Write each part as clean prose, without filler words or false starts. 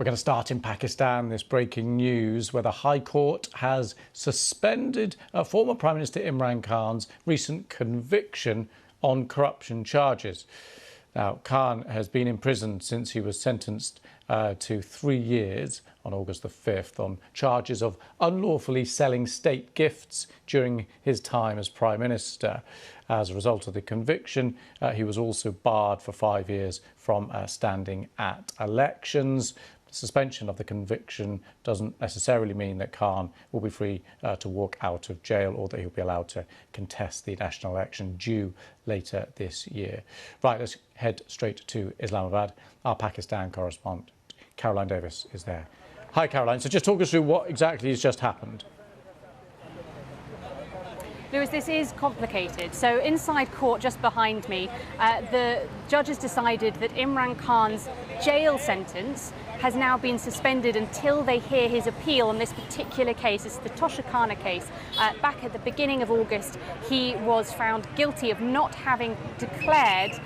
We're going to start in Pakistan. This breaking news where the High Court has suspended former Prime Minister Imran Khan's recent conviction on corruption charges. Now, Khan has been in prison since he was sentenced to 3 years on August the 5th on charges of unlawfully selling state gifts during his time as Prime Minister. As a result of the conviction, he was also barred for 5 years from standing at elections. Suspension of the conviction doesn't necessarily mean that Khan will be free to walk out of jail or that he'll be allowed to contest the national election due later this year. Right, let's head straight to Islamabad. Our Pakistan correspondent, Caroline Davis, is there. Hi, Caroline. So just talk us through what exactly has just happened. Lewis, this is complicated. So inside court, just behind me, the judges decided that Imran Khan's jail sentence has now been suspended until they hear his appeal on this particular case. It's the Toshakana case. Back at the beginning of August, he was found guilty of not having declared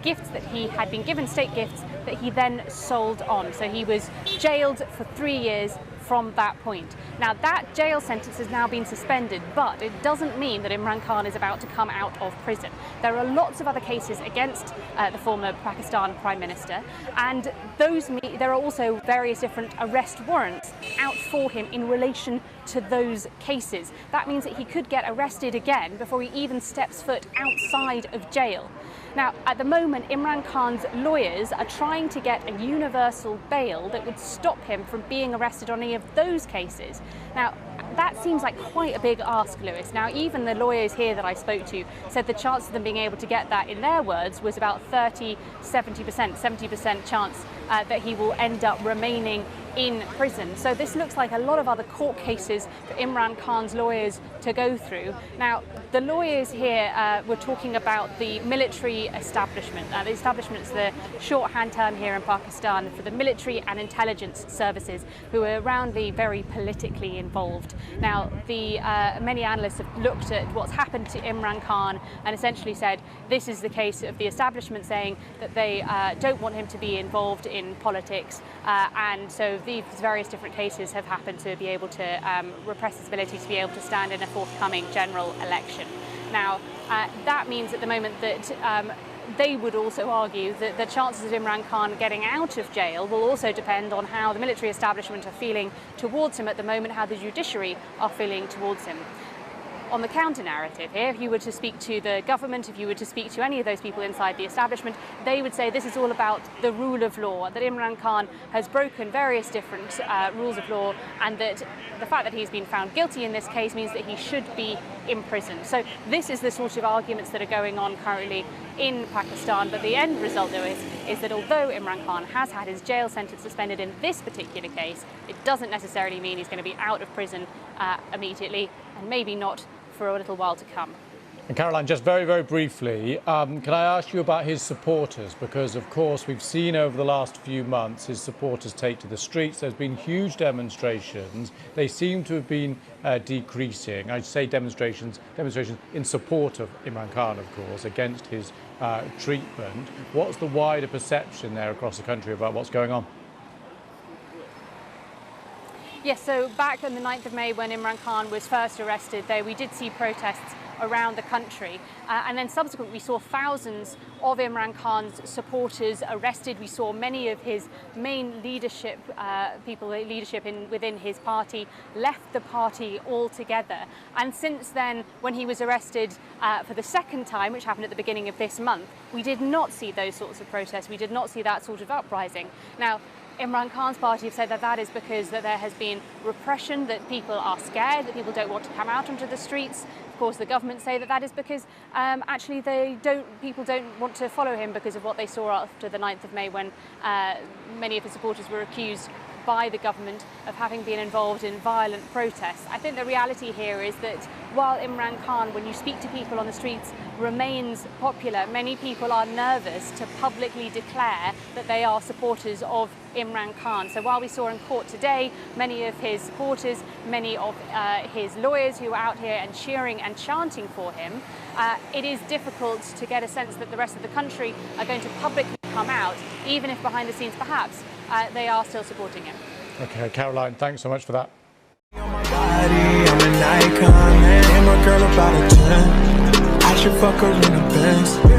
gifts that he had been given, state gifts, that he then sold on. So he was jailed for 3 years from that point. Now, that jail sentence has now been suspended, but it doesn't mean that Imran Khan is about to come out of prison. There are lots of other cases against the former Pakistan Prime Minister, and there are also various different arrest warrants out for him in relation to those cases. That means that he could get arrested again before he even steps foot outside of jail. Now, at the moment, Imran Khan's lawyers are trying to get a universal bail that would stop him from being arrested on any of those cases. Now, that seems like quite a big ask, Lewis. Now, even the lawyers here that I spoke to said the chance of them being able to get that, in their words, was about 70% chance that he will end up remaining in prison. So this looks like a lot of other court cases for Imran Khan's lawyers to go through. Now, the lawyers here were talking about the military establishment. The establishment is the shorthand term here in Pakistan for the military and intelligence services, who are roundly very politically involved. Now, many analysts have looked at what's happened to Imran Khan and essentially said this is the case of the establishment saying that they don't want him to be involved in politics, and so these various different cases have happened to be able to repress his ability to be able to stand in a forthcoming general election. Now, that means at the moment that they would also argue that the chances of Imran Khan getting out of jail will also depend on how the military establishment are feeling towards him at the moment, how the judiciary are feeling towards him. On the counter-narrative here, if you were to speak to the government, if you were to speak to any of those people inside the establishment, they would say this is all about the rule of law, that Imran Khan has broken various different rules of law, and that the fact that he's been found guilty in this case means that he should be imprisoned. So this is the sort of arguments that are going on currently in Pakistan. But the end result, Lewis, is that although Imran Khan has had his jail sentence suspended in this particular case, it doesn't necessarily mean he's going to be out of prison immediately, and maybe not for a little while to come. And Caroline, just very, very briefly, can I ask you about his supporters? Because, of course, we've seen over the last few months his supporters take to the streets. There's been huge demonstrations. They seem to have been decreasing. I'd say demonstrations in support of Imran Khan, of course, against his treatment. What's the wider perception there across the country about what's going on? Yes, so back on the 9th of May when Imran Khan was first arrested, we did see protests around the country. And then subsequently we saw thousands of Imran Khan's supporters arrested. We saw many of his main leadership within his party left the party altogether. And since then, when he was arrested for the second time, which happened at the beginning of this month, we did not see those sorts of protests. We did not see that sort of uprising. Now, Imran Khan's party have said that that is because that there has been repression, that people are scared, that people don't want to come out onto the streets. Of course, the government say that that is because actually people don't want to follow him because of what they saw after the 9th of May when many of his supporters were accused by the government of having been involved in violent protests. I think the reality here is that while Imran Khan, when you speak to people on the streets, remains popular, many people are nervous to publicly declare that they are supporters of Imran Khan. So while we saw in court today many of his supporters, many of his lawyers who were out here and cheering and chanting for him, it is difficult to get a sense that the rest of the country are going to publicly come out, even if behind the scenes perhaps they are still supporting him. Okay, Caroline, thanks so much for that. I'm an icon, man. And my girl about a 10. I should fuck her in the Benz.